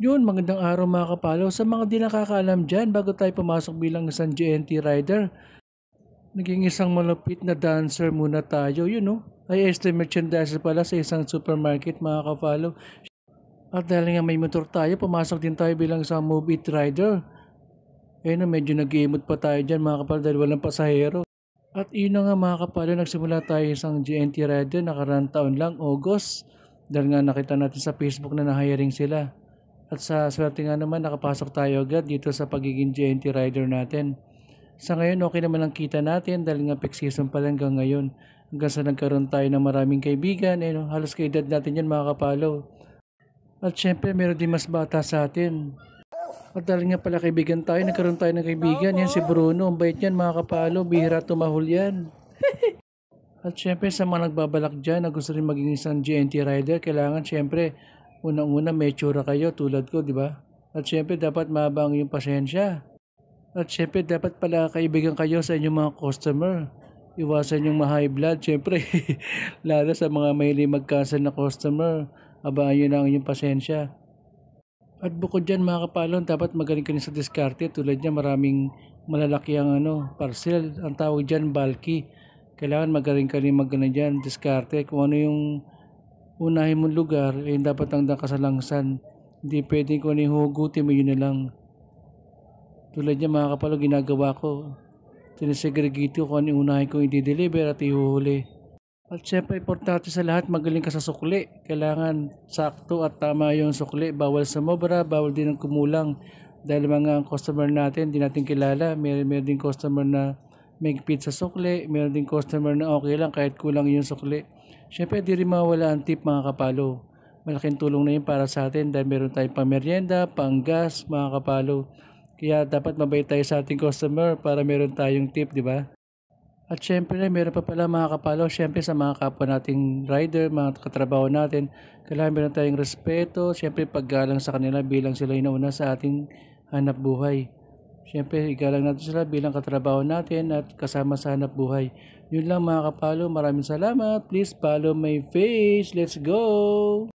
Yun, magandang araw mga kapalo. Sa mga di nakakaalam dyan, bago tayo pumasok bilang isang GNT rider, naging isang malupit na dancer muna tayo, yun no? Ay extra merchandiser pala sa isang supermarket mga kapalo. At dahil nga may motor tayo, pumasok din tayo bilang isang move it rider. Eh no, medyo nag-iimot pa tayo dyan mga kapalo dahil walang pasahero. At yun na nga mga kapalo, nagsimula tayo isang GNT rider, nakaraan taon lang, August. Dahil nga nakita natin sa Facebook na na-hiring sila. At sa swerte nga naman nakapasok tayo agad dito sa pagiging GNT rider natin. Sa ngayon okay naman ang kita natin dahil nga peak season pa lang hanggang ngayon. Hanggang sa nagkaroon tayo ng maraming kaibigan, no, halos kaedad natin yan mga kapalo. At syempre meron din mas bata sa atin. At dahil nga pala kaibigan tayo, nagkaroon tayo ng kaibigan. Yan si Bruno, ang bait yan mga kapalo, bihira tumahol yan. At syempre sa mga nagbabalak dyan na gusto rin maging isang GNT rider, kailangan syempre unang-una may tsura kayo tulad ko, di ba? At syempre dapat mahaba ang iyong pasensya. At syempre dapat pala kaibigan kayo sa inyong mga customer. Iwasan yung ma-high blood, syempre. Lalo sa mga mahilig mag-cancel na customer. Abaan nyo na ang inyong pasensya. At bukod dyan mga kapalon, dapat magaling ka rin sa diskarte. Tulad niya maraming malalaki ang parcel. Ang tawag dyan bulky. Kailangan magaling ka rin dyan, diskarte. Kung ano yung unahin mong lugar, dapat hanggang kasalangsan. Hindi pwedeng kung ano yung hugutin mo, yun na lang. Tulad niya mga kapalo, ginagawa ko. Sinesegregate ko kung ano yung unahin kong i-deliver at ihuhuli. At syempre, importante sa lahat, magaling ka sa sukli. Kailangan sakto at tama yung sukli. Bawal sumobra, bawal din ang kumulang. Dahil mga customer natin, di natin kilala. Meron din customer na may fit sa sukli. Meron din customer na okay lang kahit kulang yung sukli. Syempre, di rin mawala ang tip mga kapalo. Malaking tulong na yun para sa atin dahil meron tayong pang-merienda, pang-gas mga kapalo. Kaya dapat mabait tayo sa ating customer para meron tayong tip, di ba? At syempre, meron pa pala mga kapalo, syempre sa mga kapwa nating rider, mga katrabaho natin, kailangan meron tayong respeto, syempre paggalang sa kanila bilang sila yung nauna sa ating hanap buhay. Syempre, igalang natin sila bilang katrabaho natin at kasama sa hanap buhay. Yun lang mga kapalo, maraming salamat. Please follow my page. Let's go!